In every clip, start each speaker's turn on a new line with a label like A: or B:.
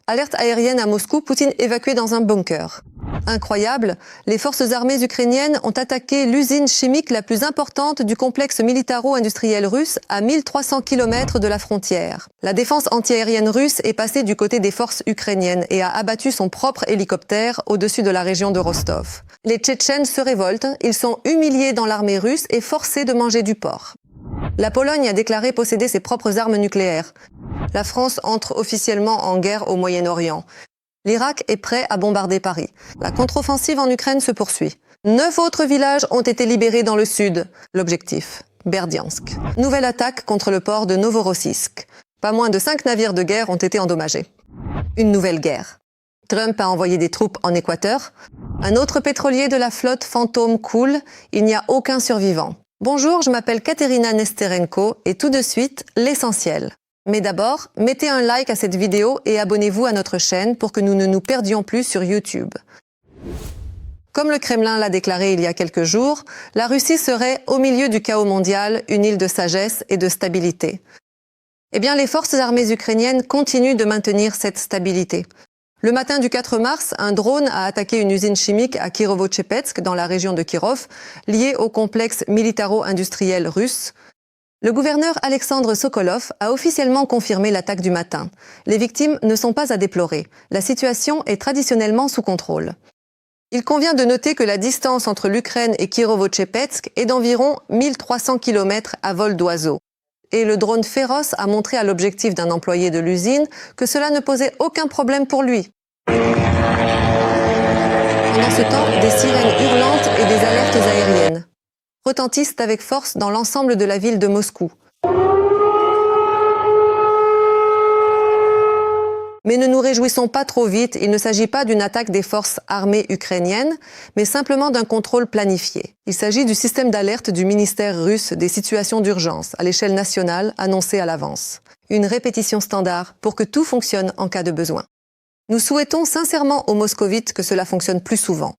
A: Alerte aérienne à Moscou, Poutine évacué dans un bunker. Incroyable, les forces armées ukrainiennes ont attaqué l'usine chimique la plus importante du complexe militaro-industriel russe à 1300 km de la frontière. La défense antiaérienne russe est passée du côté des forces ukrainiennes et a abattu son propre hélicoptère au-dessus de la région de Rostov. Les Tchétchènes se révoltent, ils sont humiliés dans l'armée russe et forcés de manger du porc. La Pologne a déclaré posséder ses propres armes nucléaires. La France entre officiellement en guerre au Moyen-Orient. L'Irak est prêt à bombarder Paris. La contre-offensive en Ukraine se poursuit. 9 autres villages ont été libérés dans le sud. L'objectif, Berdiansk. Nouvelle attaque contre le port de Novorossiysk. Pas moins de 5 navires de guerre ont été endommagés. Une nouvelle guerre. Trump a envoyé des troupes en Équateur. Un autre pétrolier de la flotte fantôme coule. Il n'y a aucun survivant. Bonjour, je m'appelle Katerina Nesterenko et tout de suite, l'essentiel. Mais d'abord, mettez un like à cette vidéo et abonnez-vous à notre chaîne pour que nous ne nous perdions plus sur YouTube. Comme le Kremlin l'a déclaré il y a quelques jours, la Russie serait, au milieu du chaos mondial, une île de sagesse et de stabilité. Eh bien, les forces armées ukrainiennes continuent de maintenir cette stabilité. Le matin du 4 mars, un drone a attaqué une usine chimique à Kirovo-Tchepetsk, dans la région de Kirov, liée au complexe militaro-industriel russe. Le gouverneur Alexandre Sokolov a officiellement confirmé l'attaque du matin. Les victimes ne sont pas à déplorer. La situation est traditionnellement sous contrôle. Il convient de noter que la distance entre l'Ukraine et Kirovo-Tchepetsk est d'environ 1300 km à vol d'oiseau. Et le drone féroce a montré à l'objectif d'un employé de l'usine que cela ne posait aucun problème pour lui. Pendant ce temps, des sirènes hurlantes et des alertes aériennes retentissent avec force dans l'ensemble de la ville de Moscou. Mais ne nous réjouissons pas trop vite, il ne s'agit pas d'une attaque des forces armées ukrainiennes, mais simplement d'un contrôle planifié. Il s'agit du système d'alerte du ministère russe des situations d'urgence à l'échelle nationale annoncé à l'avance. Une répétition standard pour que tout fonctionne en cas de besoin. Nous souhaitons sincèrement aux moscovites que cela fonctionne plus souvent.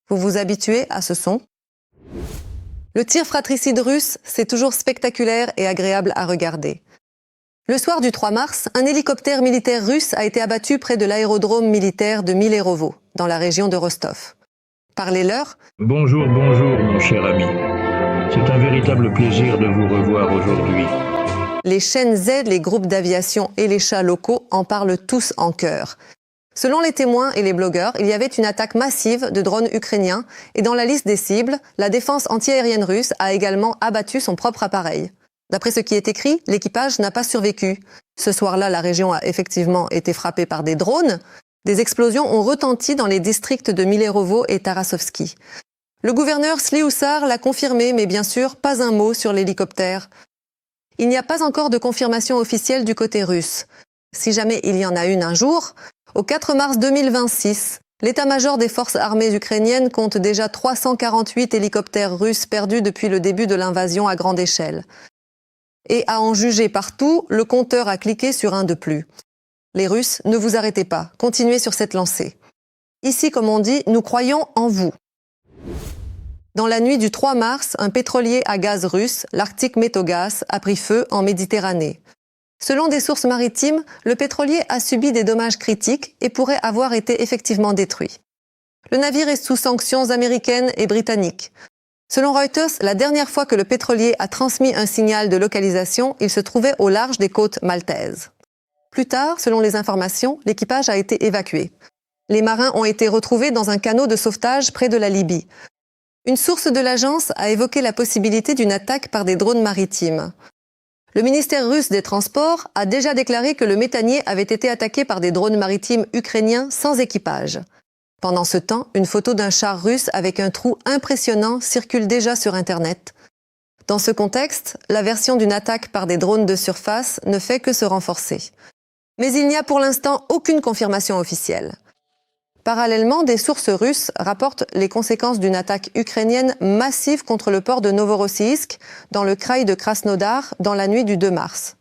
A: Vous vous habituez à ce son ? Le tir fratricide russe, c'est toujours spectaculaire et agréable à regarder. Le soir du 3 mars, un hélicoptère militaire russe a été abattu près de l'aérodrome militaire de Milerovo, dans la région de Rostov. Parlez-leur.
B: Bonjour, mon cher ami. C'est un véritable plaisir de vous revoir aujourd'hui.
A: Les chaînes Z, les groupes d'aviation et les chats locaux en parlent tous en chœur. Selon les témoins et les blogueurs, il y avait une attaque massive de drones ukrainiens et dans la liste des cibles, la défense antiaérienne russe a également abattu son propre appareil. D'après ce qui est écrit, l'équipage n'a pas survécu. Ce soir-là, la région a effectivement été frappée par des drones. Des explosions ont retenti dans les districts de Milerovo et Tarasovski. Le gouverneur Slioussar l'a confirmé, mais bien sûr, pas un mot sur l'hélicoptère. Il n'y a pas encore de confirmation officielle du côté russe. Si jamais il y en a une un jour, au 4 mars 2026, l'état-major des forces armées ukrainiennes compte déjà 348 hélicoptères russes perdus depuis le début de l'invasion à grande échelle. Et à en juger partout, le compteur a cliqué sur un de plus. Les Russes, ne vous arrêtez pas, continuez sur cette lancée. Ici, comme on dit, nous croyons en vous. Dans la nuit du 3 mars, un pétrolier à gaz russe, l'Arctic Metogas, a pris feu en Méditerranée. Selon des sources maritimes, le pétrolier a subi des dommages critiques et pourrait avoir été effectivement détruit. Le navire est sous sanctions américaines et britanniques. Selon Reuters, la dernière fois que le pétrolier a transmis un signal de localisation, il se trouvait au large des côtes maltaises. Plus tard, selon les informations, l'équipage a été évacué. Les marins ont été retrouvés dans un canot de sauvetage près de la Libye. Une source de l'agence a évoqué la possibilité d'une attaque par des drones maritimes. Le ministère russe des Transports a déjà déclaré que le méthanier avait été attaqué par des drones maritimes ukrainiens sans équipage. Pendant ce temps, une photo d'un char russe avec un trou impressionnant circule déjà sur Internet. Dans ce contexte, la version d'une attaque par des drones de surface ne fait que se renforcer. Mais il n'y a pour l'instant aucune confirmation officielle. Parallèlement, des sources russes rapportent les conséquences d'une attaque ukrainienne massive contre le port de Novorossiysk, dans le kraï de Krasnodar, dans la nuit du 2 mars.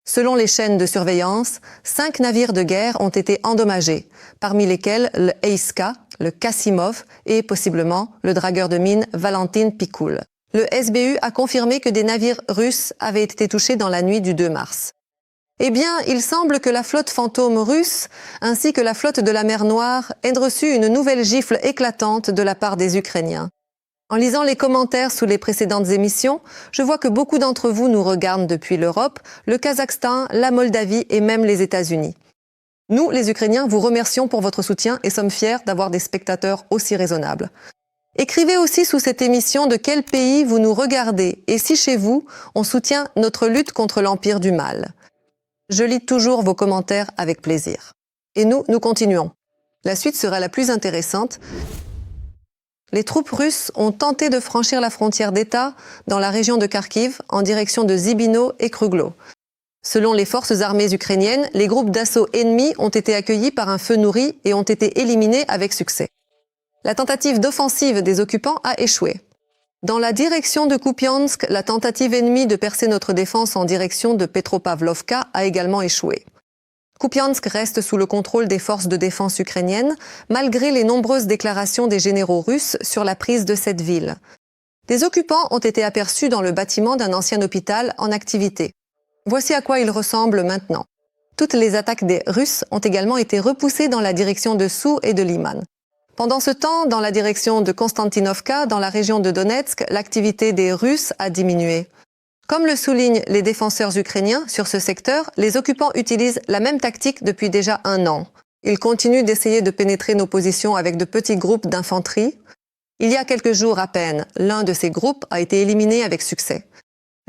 A: Selon les chaînes de surveillance, 5 navires de guerre ont été endommagés, parmi lesquels le Eiska, le Kassimov et possiblement le dragueur de mines Valentin Pikul. Le SBU a confirmé que des navires russes avaient été touchés dans la nuit du 2 mars. Eh bien, il semble que la flotte fantôme russe, ainsi que la flotte de la mer Noire, aient reçu une nouvelle gifle éclatante de la part des Ukrainiens. En lisant les commentaires sous les précédentes émissions, je vois que beaucoup d'entre vous nous regardent depuis l'Europe, le Kazakhstan, la Moldavie et même les États-Unis. Nous, les Ukrainiens, vous remercions pour votre soutien et sommes fiers d'avoir des spectateurs aussi raisonnables. Écrivez aussi sous cette émission de quel pays vous nous regardez et si chez vous, on soutient notre lutte contre l'empire du mal. Je lis toujours vos commentaires avec plaisir. Et nous continuons. La suite sera la plus intéressante. Les troupes russes ont tenté de franchir la frontière d'État dans la région de Kharkiv en direction de Zibino et Kruglo. Selon les forces armées ukrainiennes, les groupes d'assaut ennemis ont été accueillis par un feu nourri et ont été éliminés avec succès. La tentative d'offensive des occupants a échoué. Dans la direction de Kupiansk, la tentative ennemie de percer notre défense en direction de Petropavlovka a également échoué. Kupiansk reste sous le contrôle des forces de défense ukrainiennes, malgré les nombreuses déclarations des généraux russes sur la prise de cette ville. Des occupants ont été aperçus dans le bâtiment d'un ancien hôpital en activité. Voici à quoi il ressemble maintenant. Toutes les attaques des Russes ont également été repoussées dans la direction de Sou et de Liman. Pendant ce temps, dans la direction de Konstantinovka, dans la région de Donetsk, l'activité des Russes a diminué. Comme le soulignent les défenseurs ukrainiens sur ce secteur, les occupants utilisent la même tactique depuis déjà 1 an. Ils continuent d'essayer de pénétrer nos positions avec de petits groupes d'infanterie. Il y a quelques jours à peine, l'un de ces groupes a été éliminé avec succès.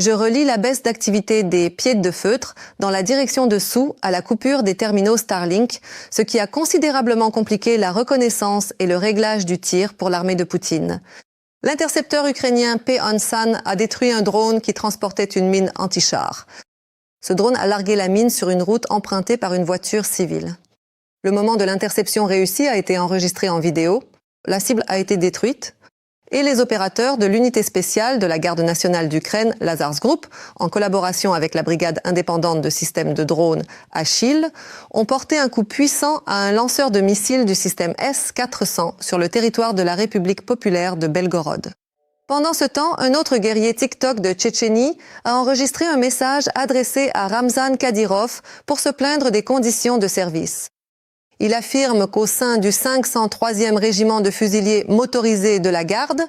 A: Je relie la baisse d'activité des pieds de feutre dans la direction de Sou à la coupure des terminaux Starlink, ce qui a considérablement compliqué la reconnaissance et le réglage du tir pour l'armée de Poutine. L'intercepteur ukrainien P-Onsan a détruit un drone qui transportait une mine anti-char. Ce drone a largué la mine sur une route empruntée par une voiture civile. Le moment de l'interception réussie a été enregistré en vidéo. La cible a été détruite. Et les opérateurs de l'unité spéciale de la Garde nationale d'Ukraine, Lazars Group, en collaboration avec la brigade indépendante de systèmes de drones Achille, ont porté un coup puissant à un lanceur de missiles du système S-400 sur le territoire de la République populaire de Belgorod. Pendant ce temps, un autre guerrier TikTok de Tchétchénie a enregistré un message adressé à Ramzan Kadyrov pour se plaindre des conditions de service. Il affirme qu'au sein du 503e régiment de fusiliers motorisés de la Garde,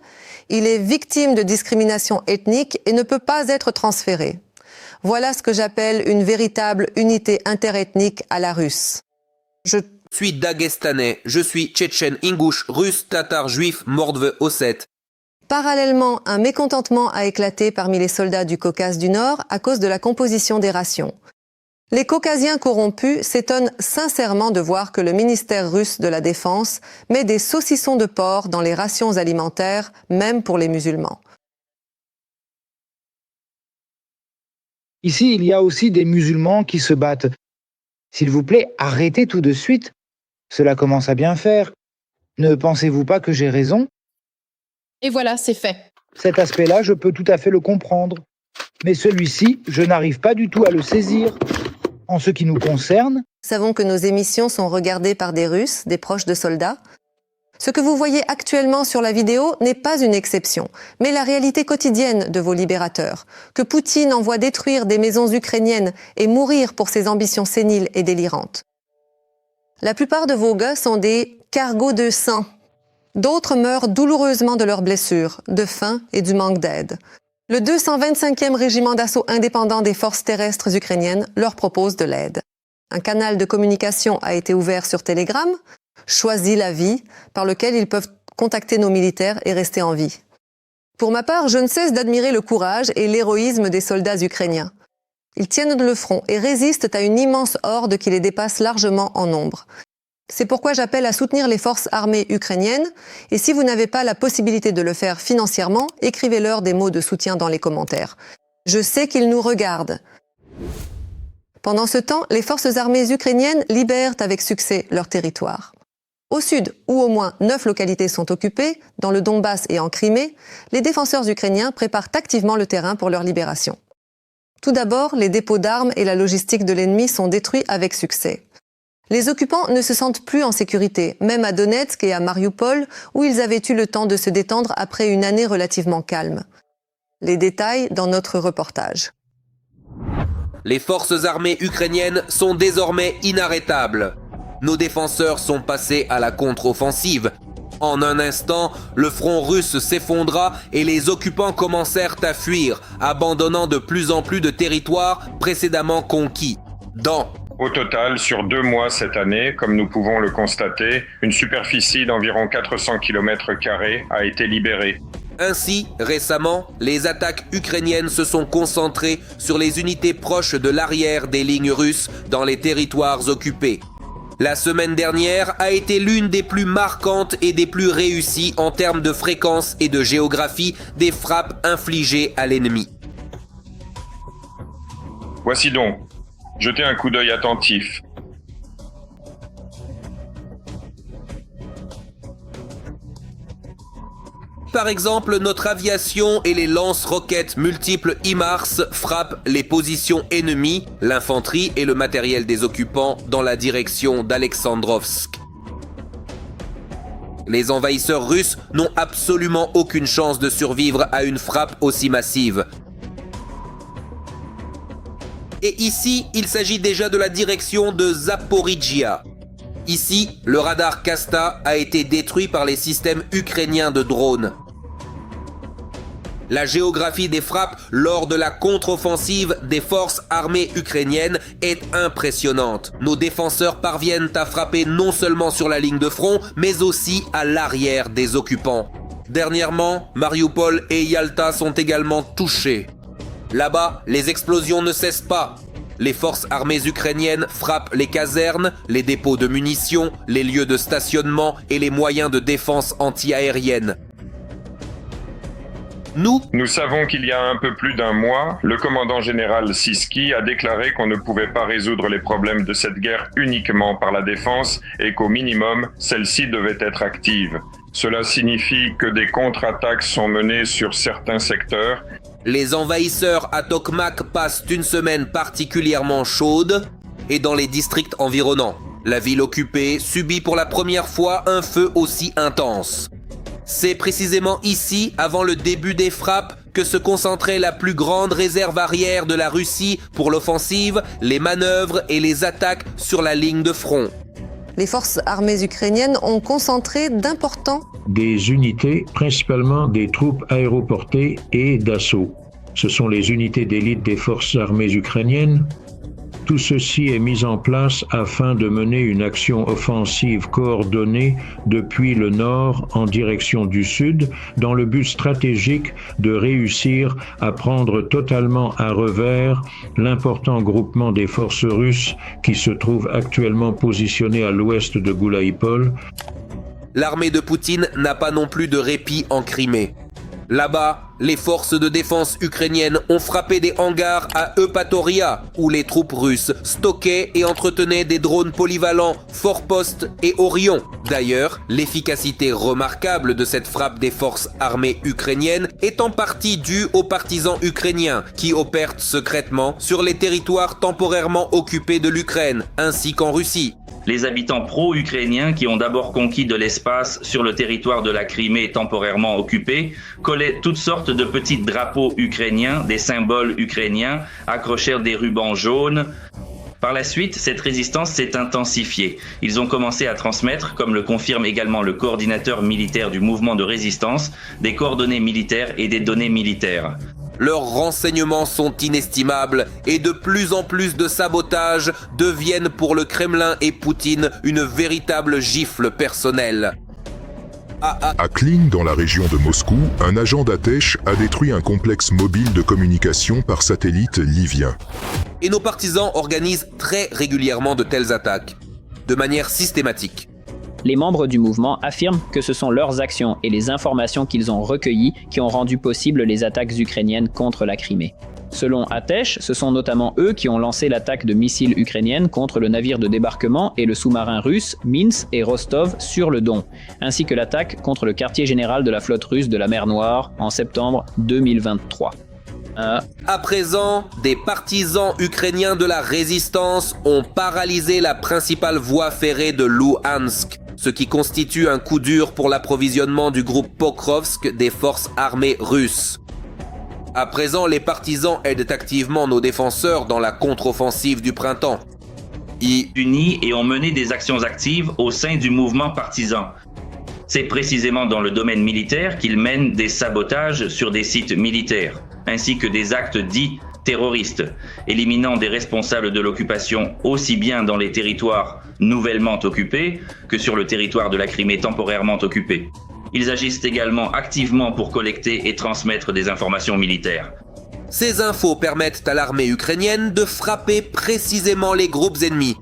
A: il est victime de discrimination ethnique et ne peut pas être transféré. Voilà ce que j'appelle une véritable unité interethnique à la russe.
C: Je suis daguestanais, je suis tchétchène, ingouche, russe, tatar, juif, mordve, ossète.
A: Parallèlement, un mécontentement a éclaté parmi les soldats du Caucase du Nord à cause de la composition des rations. Les Caucasiens corrompus s'étonnent sincèrement de voir que le ministère russe de la Défense met des saucissons de porc dans les rations alimentaires, même pour les musulmans.
D: Ici, il y a aussi des musulmans qui se battent. S'il vous plaît, arrêtez tout de suite. Cela commence à bien faire. Ne pensez-vous pas que j'ai raison ?
E: Et voilà, c'est fait.
D: Cet aspect-là, je peux tout à fait le comprendre. Mais celui-ci, je n'arrive pas du tout à le saisir. En ce qui nous concerne,
A: nous savons que nos émissions sont regardées par des Russes, des proches de soldats. Ce que vous voyez actuellement sur la vidéo n'est pas une exception, mais la réalité quotidienne de vos libérateurs. Que Poutine envoie détruire des maisons ukrainiennes et mourir pour ses ambitions séniles et délirantes. La plupart de vos gars sont des cargos de sang. D'autres meurent douloureusement de leurs blessures, de faim et du manque d'aide. Le 225e régiment d'assaut indépendant des forces terrestres ukrainiennes leur propose de l'aide. Un canal de communication a été ouvert sur Telegram, Choisis la vie, par lequel ils peuvent contacter nos militaires et rester en vie. Pour ma part, je ne cesse d'admirer le courage et l'héroïsme des soldats ukrainiens. Ils tiennent le front et résistent à une immense horde qui les dépasse largement en nombre. C'est pourquoi j'appelle à soutenir les forces armées ukrainiennes, et si vous n'avez pas la possibilité de le faire financièrement, écrivez-leur des mots de soutien dans les commentaires. Je sais qu'ils nous regardent. Pendant ce temps, les forces armées ukrainiennes libèrent avec succès leur territoire. Au sud, où au moins 9 localités sont occupées, dans le Donbass et en Crimée, les défenseurs ukrainiens préparent activement le terrain pour leur libération. Tout d'abord, les dépôts d'armes et la logistique de l'ennemi sont détruits avec succès. Les occupants ne se sentent plus en sécurité, même à Donetsk et à Mariupol, où ils avaient eu le temps de se détendre après une année relativement calme. Les détails dans notre reportage.
C: Les forces armées ukrainiennes sont désormais inarrêtables. Nos défenseurs sont passés à la contre-offensive. En un instant, le front russe s'effondra et les occupants commencèrent à fuir, abandonnant de plus en plus de territoires précédemment conquis.
F: Au total, sur 2 mois cette année, comme nous pouvons le constater, une superficie d'environ 400 km² a été libérée.
C: Ainsi, récemment, les attaques ukrainiennes se sont concentrées sur les unités proches de l'arrière des lignes russes dans les territoires occupés. La semaine dernière a été l'une des plus marquantes et des plus réussies en termes de fréquence et de géographie des frappes infligées à l'ennemi.
F: Voici donc, jetez un coup d'œil attentif.
C: Par exemple, notre aviation et les lance-roquettes multiples HIMARS frappent les positions ennemies, l'infanterie et le matériel des occupants dans la direction d'Alexandrovsk. Les envahisseurs russes n'ont absolument aucune chance de survivre à une frappe aussi massive. Et ici, il s'agit déjà de la direction de Zaporijia. Ici, le radar Kasta a été détruit par les systèmes ukrainiens de drones. La géographie des frappes lors de la contre-offensive des forces armées ukrainiennes est impressionnante. Nos défenseurs parviennent à frapper non seulement sur la ligne de front, mais aussi à l'arrière des occupants. Dernièrement, Mariupol et Yalta sont également touchés. Là-bas, les explosions ne cessent pas. Les forces armées ukrainiennes frappent les casernes, les dépôts de munitions, les lieux de stationnement et les moyens de défense anti-aérienne. Nous
F: savons qu'il y a un peu plus d'un mois, le commandant général Siski a déclaré qu'on ne pouvait pas résoudre les problèmes de cette guerre uniquement par la défense et qu'au minimum, celle-ci devait être active. Cela signifie que des contre-attaques sont menées sur certains secteurs.
C: Les envahisseurs à Tokmak passent une semaine particulièrement chaude et dans les districts environnants. La ville occupée subit pour la première fois un feu aussi intense. C'est précisément ici, avant le début des frappes, que se concentrait la plus grande réserve arrière de la Russie pour l'offensive, les manœuvres et les attaques sur la ligne de front.
A: Les forces armées ukrainiennes ont concentré d'importants
B: Des unités, principalement des troupes aéroportées et d'assaut. Ce sont les unités d'élite des forces armées ukrainiennes. Tout ceci est mis en place afin de mener une action offensive coordonnée depuis le nord en direction du sud, dans le but stratégique de réussir à prendre totalement à revers l'important groupement des forces russes qui se trouve actuellement positionné à l'ouest de Gulaïpol.
C: L'armée de Poutine n'a pas non plus de répit en Crimée. Là-bas, les forces de défense ukrainiennes ont frappé des hangars à Eupatoria, où les troupes russes stockaient et entretenaient des drones polyvalents Forpost et Orion. D'ailleurs, l'efficacité remarquable de cette frappe des forces armées ukrainiennes est en partie due aux partisans ukrainiens qui opèrent secrètement sur les territoires temporairement occupés de l'Ukraine, ainsi qu'en Russie.
G: Les habitants pro-ukrainiens qui ont d'abord conquis de l'espace sur le territoire de la Crimée temporairement occupé collaient toutes sortes de petits drapeaux ukrainiens, des symboles ukrainiens, accrochèrent des rubans jaunes. Par la suite, cette résistance s'est intensifiée. Ils ont commencé à transmettre, comme le confirme également le coordinateur militaire du mouvement de résistance, des coordonnées militaires et des données militaires.
C: Leurs renseignements sont inestimables et de plus en plus de sabotages deviennent pour le Kremlin et Poutine une véritable gifle personnelle.
H: À Klin, dans la région de Moscou, un agent d'Atesh a détruit un complexe mobile de communication par satellite livien.
C: Et nos partisans organisent très régulièrement de telles attaques, de manière systématique.
I: Les membres du mouvement affirment que ce sont leurs actions et les informations qu'ils ont recueillies qui ont rendu possible les attaques ukrainiennes contre la Crimée. Selon Atesh, ce sont notamment eux qui ont lancé l'attaque de missiles ukrainiennes contre le navire de débarquement et le sous-marin russe Minsk et Rostov sur le Don, ainsi que l'attaque contre le quartier général de la flotte russe de la mer Noire en septembre 2023.
C: À présent, des partisans ukrainiens de la résistance ont paralysé la principale voie ferrée de Louhansk, ce qui constitue un coup dur pour l'approvisionnement du groupe Pokrovsk des forces armées russes. À présent, les partisans aident activement nos défenseurs dans la contre-offensive du printemps.
G: Unis et ont mené des actions actives au sein du mouvement partisan. C'est précisément dans le domaine militaire qu'ils mènent des sabotages sur des sites militaires, ainsi que des actes dits terroristes, éliminant des responsables de l'occupation aussi bien dans les territoires nouvellement occupés que sur le territoire de la Crimée temporairement occupée. Ils agissent également activement pour collecter et transmettre des informations militaires.
C: Ces infos permettent à l'armée ukrainienne de frapper précisément les groupes ennemis.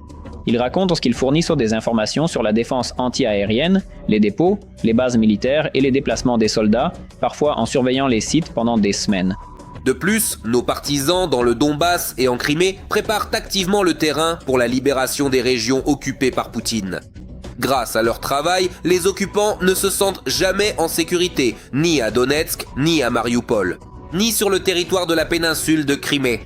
I: Ils racontent ce qu'ils fournissent des informations sur la défense anti-aérienne, les dépôts, les bases militaires et les déplacements des soldats, parfois en surveillant les sites pendant des semaines.
C: De plus, nos partisans dans le Donbass et en Crimée préparent activement le terrain pour la libération des régions occupées par Poutine. Grâce à leur travail, les occupants ne se sentent jamais en sécurité, ni à Donetsk, ni à Mariupol, ni sur le territoire de la péninsule de Crimée.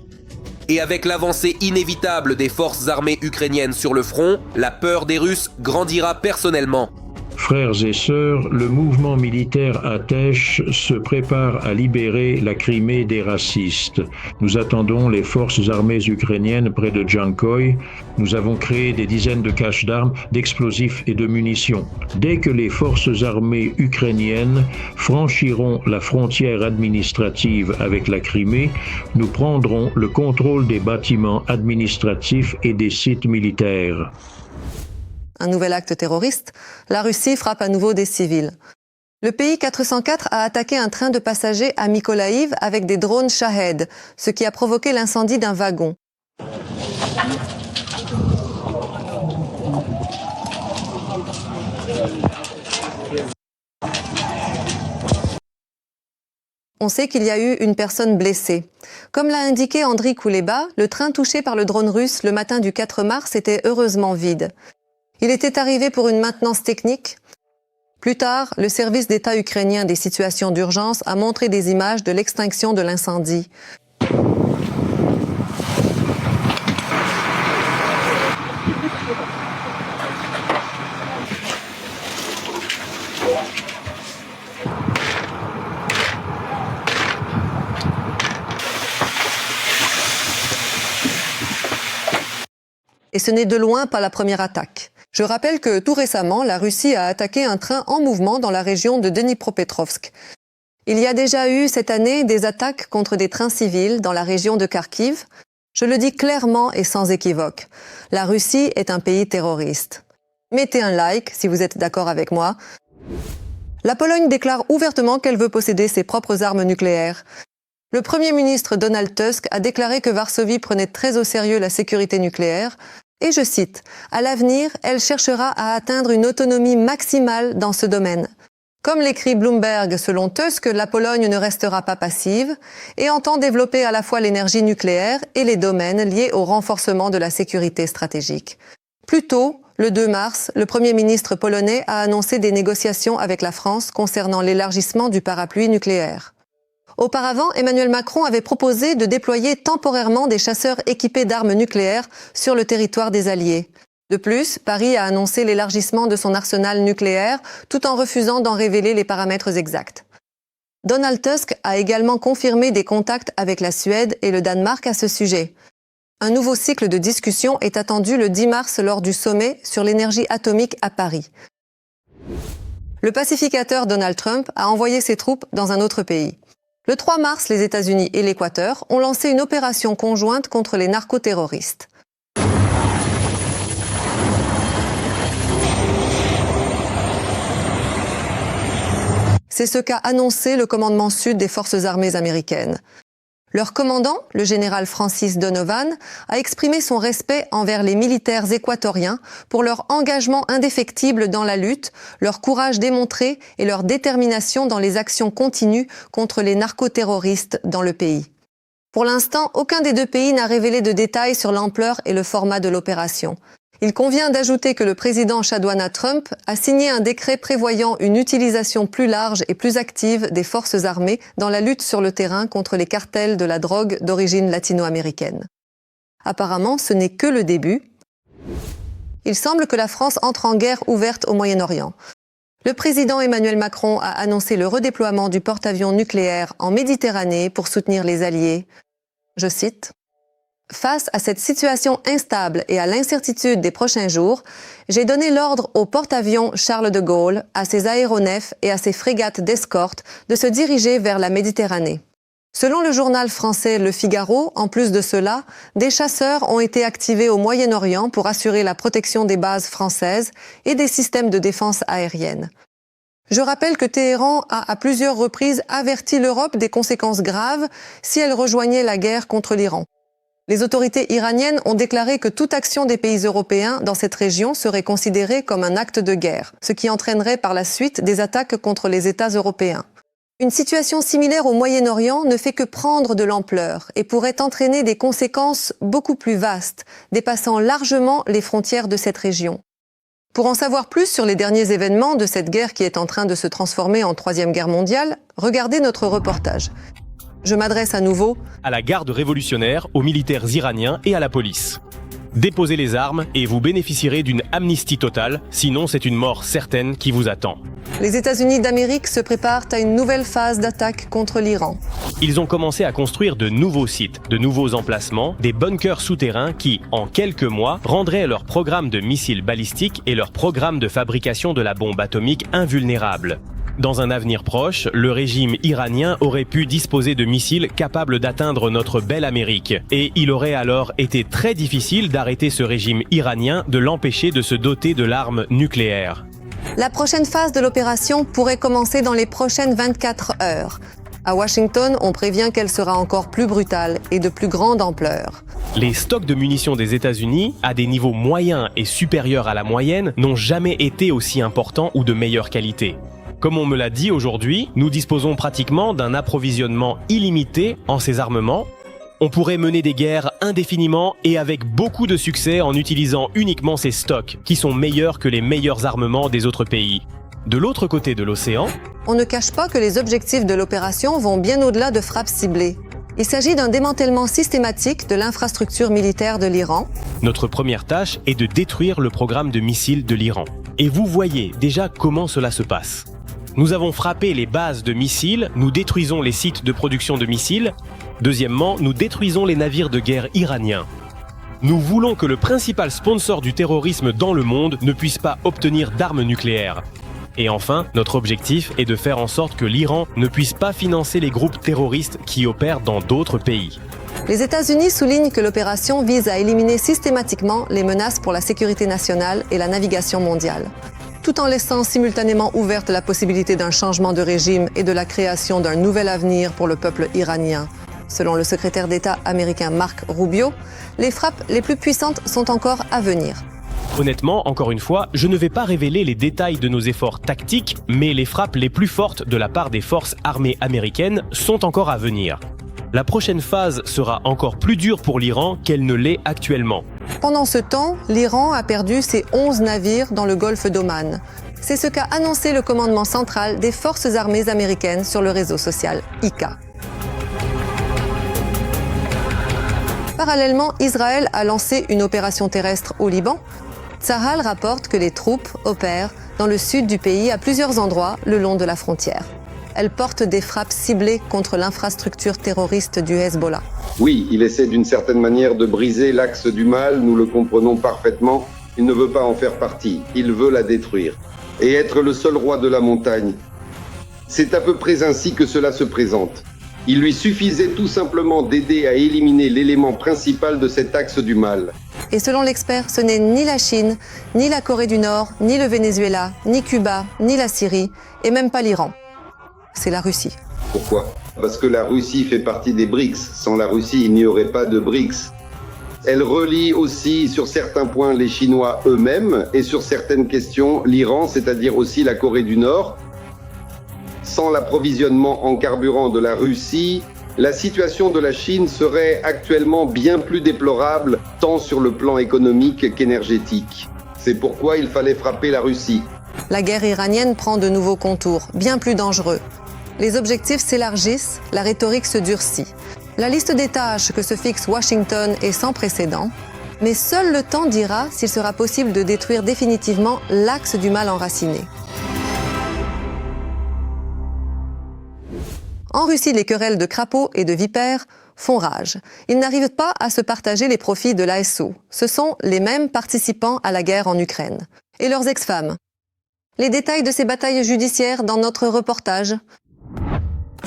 C: Et avec l'avancée inévitable des forces armées ukrainiennes sur le front, la peur des Russes grandira personnellement.
B: Frères et sœurs, le mouvement militaire Atesh se prépare à libérer la Crimée des racistes. Nous attendons les forces armées ukrainiennes près de Jankoï. Nous avons créé des dizaines de caches d'armes, d'explosifs et de munitions. Dès que les forces armées ukrainiennes franchiront la frontière administrative avec la Crimée, nous prendrons le contrôle des bâtiments administratifs et des sites militaires.
A: Un nouvel acte terroriste, la Russie frappe à nouveau des civils. Le pays 404 a attaqué un train de passagers à Mykolaïv avec des drones Shahed, ce qui a provoqué l'incendie d'un wagon. On sait qu'il y a eu une personne blessée. Comme l'a indiqué Andriy Kouleba, le train touché par le drone russe le matin du 4 mars était heureusement vide. Il était arrivé pour une maintenance technique. Plus tard, le service d'État ukrainien des situations d'urgence a montré des images de l'extinction de l'incendie. Et ce n'est de loin pas la première attaque. Je rappelle que tout récemment, la Russie a attaqué un train en mouvement dans la région de Dnipropetrovsk. Il y a déjà eu cette année des attaques contre des trains civils dans la région de Kharkiv. Je le dis clairement et sans équivoque. La Russie est un pays terroriste. Mettez un like si vous êtes d'accord avec moi. La Pologne déclare ouvertement qu'elle veut posséder ses propres armes nucléaires. Le Premier ministre Donald Tusk a déclaré que Varsovie prenait très au sérieux la sécurité nucléaire. Et je cite, « À l'avenir, elle cherchera à atteindre une autonomie maximale dans ce domaine. » Comme l'écrit Bloomberg, selon Tusk, la Pologne ne restera pas passive et entend développer à la fois l'énergie nucléaire et les domaines liés au renforcement de la sécurité stratégique. Plus tôt, le 2 mars, le Premier ministre polonais a annoncé des négociations avec la France concernant l'élargissement du parapluie nucléaire. Auparavant, Emmanuel Macron avait proposé de déployer temporairement des chasseurs équipés d'armes nucléaires sur le territoire des Alliés. De plus, Paris a annoncé l'élargissement de son arsenal nucléaire tout en refusant d'en révéler les paramètres exacts. Donald Tusk a également confirmé des contacts avec la Suède et le Danemark à ce sujet. Un nouveau cycle de discussion est attendu le 10 mars lors du sommet sur l'énergie atomique à Paris. Le pacificateur Donald Trump a envoyé ses troupes dans un autre pays. Le 3 mars, les États-Unis et l'Équateur ont lancé une opération conjointe contre les narcoterroristes. C'est ce qu'a annoncé le commandement sud des forces armées américaines. Leur commandant, le général Francis Donovan, a exprimé son respect envers les militaires équatoriens pour leur engagement indéfectible dans la lutte, leur courage démontré et leur détermination dans les actions continues contre les narcoterroristes dans le pays. Pour l'instant, aucun des deux pays n'a révélé de détails sur l'ampleur et le format de l'opération. Il convient d'ajouter que le président Chadwana Trump a signé un décret prévoyant une utilisation plus large et plus active des forces armées dans la lutte sur le terrain contre les cartels de la drogue d'origine latino-américaine. Apparemment, ce n'est que le début. Il semble que la France entre en guerre ouverte au Moyen-Orient. Le président Emmanuel Macron a annoncé le redéploiement du porte-avions nucléaire en Méditerranée pour soutenir les alliés. Je cite: « Face à cette situation instable et à l'incertitude des prochains jours, j'ai donné l'ordre au porte-avions Charles de Gaulle, à ses aéronefs et à ses frégates d'escorte de se diriger vers la Méditerranée. » Selon le journal français Le Figaro, en plus de cela, des chasseurs ont été activés au Moyen-Orient pour assurer la protection des bases françaises et des systèmes de défense aérienne. Je rappelle que Téhéran a à plusieurs reprises averti l'Europe des conséquences graves si elle rejoignait la guerre contre l'Iran. Les autorités iraniennes ont déclaré que toute action des pays européens dans cette région serait considérée comme un acte de guerre, ce qui entraînerait par la suite des attaques contre les États européens. Une situation similaire au Moyen-Orient ne fait que prendre de l'ampleur et pourrait entraîner des conséquences beaucoup plus vastes, dépassant largement les frontières de cette région. Pour en savoir plus sur les derniers événements de cette guerre qui est en train de se transformer en Troisième Guerre mondiale, regardez notre reportage. Je m'adresse à nouveau
J: à la garde révolutionnaire, aux militaires iraniens et à la police. Déposez les armes et vous bénéficierez d'une amnistie totale, sinon c'est une mort certaine qui vous attend.
A: Les États-Unis d'Amérique se préparent à une nouvelle phase d'attaque contre l'Iran.
J: Ils ont commencé à construire de nouveaux sites, de nouveaux emplacements, des bunkers souterrains qui, en quelques mois, rendraient leur programme de missiles balistiques et leur programme de fabrication de la bombe atomique invulnérable. Dans un avenir proche, le régime iranien aurait pu disposer de missiles capables d'atteindre notre belle Amérique. Et il aurait alors été très difficile d'arrêter ce régime iranien, de l'empêcher de se doter de l'arme nucléaire.
A: La prochaine phase de l'opération pourrait commencer dans les prochaines 24 heures. À Washington, on prévient qu'elle sera encore plus brutale et de plus grande ampleur.
J: Les stocks de munitions des États-Unis, à des niveaux moyens et supérieurs à la moyenne, n'ont jamais été aussi importants ou de meilleure qualité. Comme on me l'a dit aujourd'hui, nous disposons pratiquement d'un approvisionnement illimité en ces armements. On pourrait mener des guerres indéfiniment et avec beaucoup de succès en utilisant uniquement ces stocks, qui sont meilleurs que les meilleurs armements des autres pays. De l'autre côté de l'océan,
A: on ne cache pas que les objectifs de l'opération vont bien au-delà de frappes ciblées. Il s'agit d'un démantèlement systématique de l'infrastructure militaire de l'Iran.
J: Notre première tâche est de détruire le programme de missiles de l'Iran. Et vous voyez déjà comment cela se passe. Nous avons frappé les bases de missiles, nous détruisons les sites de production de missiles. Deuxièmement, nous détruisons les navires de guerre iraniens. Nous voulons que le principal sponsor du terrorisme dans le monde ne puisse pas obtenir d'armes nucléaires. Et enfin, notre objectif est de faire en sorte que l'Iran ne puisse pas financer les groupes terroristes qui opèrent dans d'autres pays.
A: Les États-Unis soulignent que l'opération vise à éliminer systématiquement les menaces pour la sécurité nationale et la navigation mondiale, tout en laissant simultanément ouverte la possibilité d'un changement de régime et de la création d'un nouvel avenir pour le peuple iranien. Selon le secrétaire d'État américain Marco Rubio, les frappes les plus puissantes sont encore à venir.
J: Honnêtement, encore une fois, je ne vais pas révéler les détails de nos efforts tactiques, mais les frappes les plus fortes de la part des forces armées américaines sont encore à venir. La prochaine phase sera encore plus dure pour l'Iran qu'elle ne l'est actuellement.
A: Pendant ce temps, l'Iran a perdu ses 11 navires dans le golfe d'Oman. C'est ce qu'a annoncé le commandement central des forces armées américaines sur le réseau social ICA. Parallèlement, Israël a lancé une opération terrestre au Liban. Tsahal rapporte que les troupes opèrent dans le sud du pays à plusieurs endroits le long de la frontière. Elles portent des frappes ciblées contre l'infrastructure terroriste du Hezbollah.
K: Oui, il essaie d'une certaine manière de briser l'axe du mal, nous le comprenons parfaitement. Il ne veut pas en faire partie, il veut la détruire. Et être le seul roi de la montagne. C'est à peu près ainsi que cela se présente. Il lui suffisait tout simplement d'aider à éliminer l'élément principal de cet axe du mal.
A: Et selon l'expert, ce n'est ni la Chine, ni la Corée du Nord, ni le Venezuela, ni Cuba, ni la Syrie, et même pas l'Iran. C'est la Russie.
K: Pourquoi ? Parce que la Russie fait partie des BRICS. Sans la Russie, il n'y aurait pas de BRICS. Elle relie aussi sur certains points les Chinois eux-mêmes et sur certaines questions l'Iran, c'est-à-dire aussi la Corée du Nord. Sans l'approvisionnement en carburant de la Russie, la situation de la Chine serait actuellement bien plus déplorable, tant sur le plan économique qu'énergétique. C'est pourquoi il fallait frapper la Russie.
A: La guerre iranienne prend de nouveaux contours, bien plus dangereux. Les objectifs s'élargissent, la rhétorique se durcit. La liste des tâches que se fixe Washington est sans précédent, mais seul le temps dira s'il sera possible de détruire définitivement l'axe du mal enraciné. En Russie, les querelles de crapauds et de vipères font rage. Ils n'arrivent pas à se partager les profits de l'ASO. Ce sont les mêmes participants à la guerre en Ukraine. Et leurs ex-femmes. Les détails de ces batailles judiciaires dans notre reportage.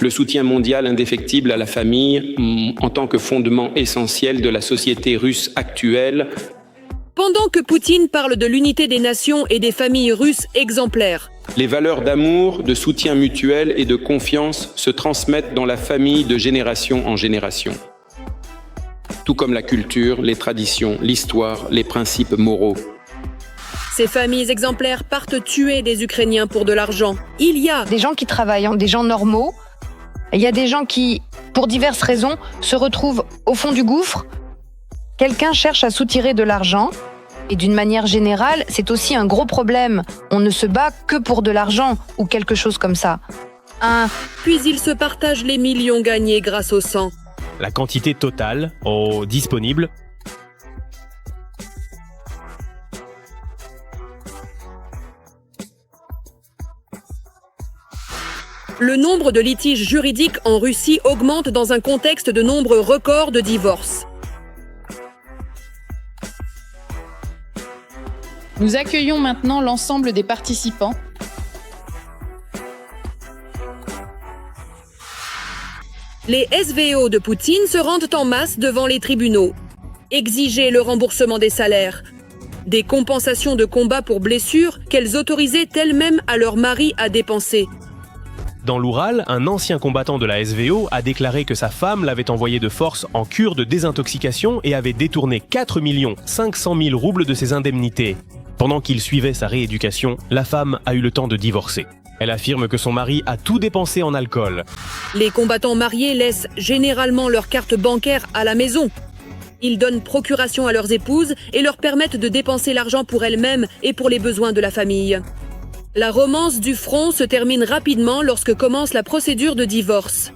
L: Le soutien mondial indéfectible à la famille en tant que fondement essentiel de la société russe actuelle.
M: Pendant que Poutine parle de l'unité des nations et des familles russes exemplaires,
L: les valeurs d'amour, de soutien mutuel et de confiance se transmettent dans la famille de génération en génération. Tout comme la culture, les traditions, l'histoire, les principes moraux.
M: Ces familles exemplaires partent tuer des Ukrainiens pour de l'argent. Il y a
N: des gens qui travaillent, des gens normaux. Il y a des gens qui, pour diverses raisons, se retrouvent au fond du gouffre. Quelqu'un cherche à soutirer de l'argent. Et d'une manière générale, c'est aussi un gros problème. On ne se bat que pour de l'argent ou quelque chose comme ça.
M: Puis ils se partagent les millions gagnés grâce au sang.
J: La quantité totale disponible.
M: Le nombre de litiges juridiques en Russie augmente dans un contexte de nombre record de divorces.
E: Nous accueillons maintenant l'ensemble des participants.
M: Les SVO de Poutine se rendent en masse devant les tribunaux. Exiger le remboursement des salaires, des compensations de combat pour blessures qu'elles autorisaient elles-mêmes à leur mari à dépenser.
J: Dans l'Oural, un ancien combattant de la SVO a déclaré que sa femme l'avait envoyé de force en cure de désintoxication et avait détourné 4 500 000 roubles de ses indemnités. Pendant qu'il suivait sa rééducation, la femme a eu le temps de divorcer. Elle affirme que son mari a tout dépensé en alcool.
M: Les combattants mariés laissent généralement leur carte bancaire à la maison. Ils donnent procuration à leurs épouses et leur permettent de dépenser l'argent pour elles-mêmes et pour les besoins de la famille. La romance du front se termine rapidement lorsque commence la procédure de divorce.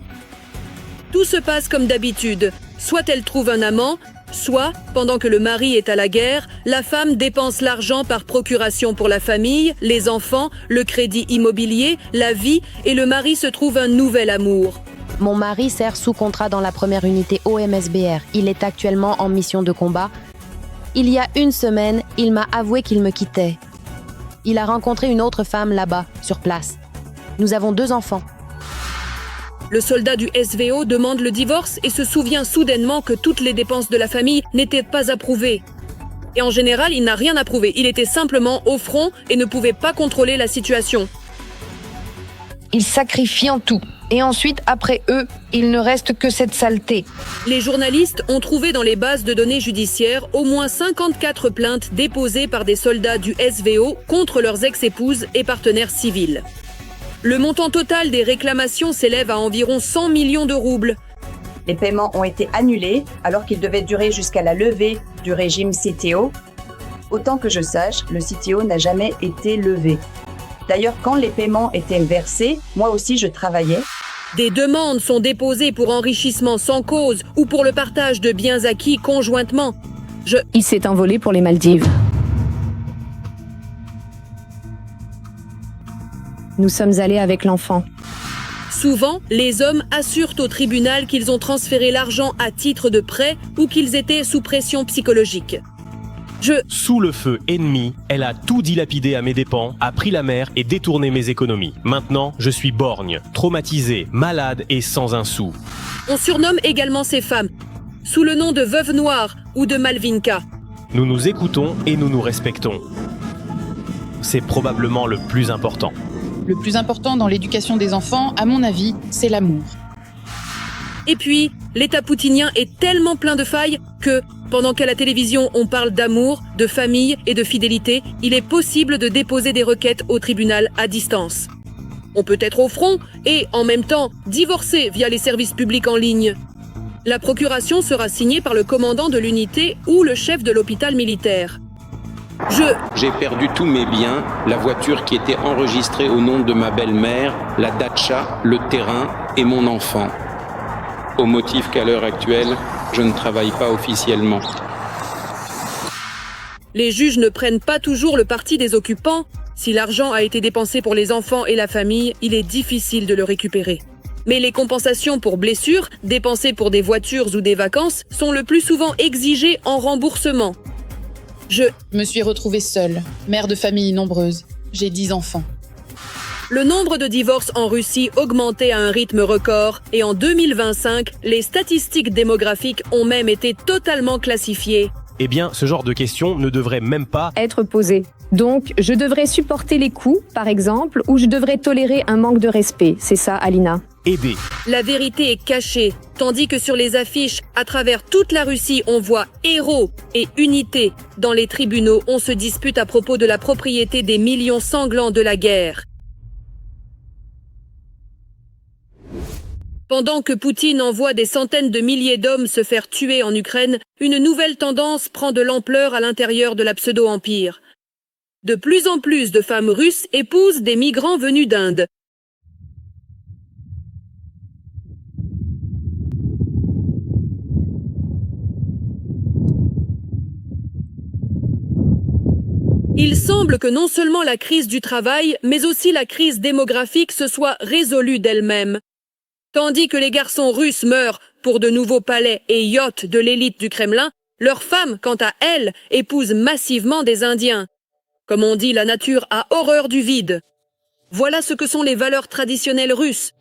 M: Tout se passe comme d'habitude. Soit elle trouve un amant, soit, pendant que le mari est à la guerre, la femme dépense l'argent par procuration pour la famille, les enfants, le crédit immobilier, la vie, et le mari se trouve un nouvel amour.
O: Mon mari sert sous contrat dans la première unité OMSBR. Il est actuellement en mission de combat. Il y a une semaine, il m'a avoué qu'il me quittait. Il a rencontré une autre femme là-bas, sur place. Nous avons 2 enfants.
M: Le soldat du SVO demande le divorce et se souvient soudainement que toutes les dépenses de la famille n'étaient pas approuvées. Et en général, il n'a rien approuvé. Il était simplement au front et ne pouvait pas contrôler la situation.
N: Ils sacrifient en tout. Et ensuite, après eux, il ne reste que cette saleté.
M: Les journalistes ont trouvé dans les bases de données judiciaires au moins 54 plaintes déposées par des soldats du SVO contre leurs ex-épouses et partenaires civils. Le montant total des réclamations s'élève à environ 100 millions de roubles.
P: Les paiements ont été annulés alors qu'ils devaient durer jusqu'à la levée du régime CTO. Autant que je sache, le CTO n'a jamais été levé. D'ailleurs, quand les paiements étaient versés, moi aussi je travaillais.
M: Des demandes sont déposées pour enrichissement sans cause ou pour le partage de biens acquis conjointement.
Q: Il s'est envolé pour les Maldives. Nous sommes allés avec l'enfant.
M: Souvent, les hommes assurent au tribunal qu'ils ont transféré l'argent à titre de prêt ou qu'ils étaient sous pression psychologique.
J: Sous le feu ennemi, elle a tout dilapidé à mes dépens, a pris la mer et détourné mes économies. Maintenant, je suis borgne, traumatisé, malade et sans un sou.
M: On surnomme également ces femmes sous le nom de veuve noire ou de Malvinka.
J: Nous nous écoutons et nous nous respectons. C'est probablement le plus important.
E: Le plus important dans l'éducation des enfants, à mon avis, c'est l'amour.
M: Et puis, l'État poutinien est tellement plein de failles que, pendant qu'à la télévision on parle d'amour, de famille et de fidélité, il est possible de déposer des requêtes au tribunal à distance. On peut être au front et, en même temps, divorcer via les services publics en ligne. La procuration sera signée par le commandant de l'unité ou le chef de l'hôpital militaire.
L: J'ai perdu tous mes biens, la voiture qui était enregistrée au nom de ma belle-mère, la datcha, le terrain et mon enfant. Au motif qu'à l'heure actuelle, je ne travaille pas officiellement.
M: Les juges ne prennent pas toujours le parti des occupants. Si l'argent a été dépensé pour les enfants et la famille, il est difficile de le récupérer. Mais les compensations pour blessures, dépensées pour des voitures ou des vacances, sont le plus souvent exigées en remboursement. Je
E: me suis retrouvée seule, mère de famille nombreuse. J'ai 10 enfants.
M: Le nombre de divorces en Russie augmentait à un rythme record et en 2025, les statistiques démographiques ont même été totalement classifiées.
J: Eh bien, ce genre de questions ne devrait même pas
Q: être posées. Donc, je devrais supporter les coups, par exemple, ou je devrais tolérer un manque de respect. C'est ça, Alina.
J: aider.
M: La vérité est cachée, tandis que sur les affiches, à travers toute la Russie, on voit héros et unité. Dans les tribunaux, on se dispute à propos de la propriété des millions sanglants de la guerre. Pendant que Poutine envoie des centaines de milliers d'hommes se faire tuer en Ukraine, une nouvelle tendance prend de l'ampleur à l'intérieur de la pseudo-empire. De plus en plus de femmes russes épousent des migrants venus d'Inde. Il semble que non seulement la crise du travail, mais aussi la crise démographique se soit résolue d'elle-même. Tandis que les garçons russes meurent pour de nouveaux palais et yachts de l'élite du Kremlin, leurs femmes, quant à elles, épousent massivement des Indiens. Comme on dit, la nature a horreur du vide. Voilà ce que sont les valeurs traditionnelles russes.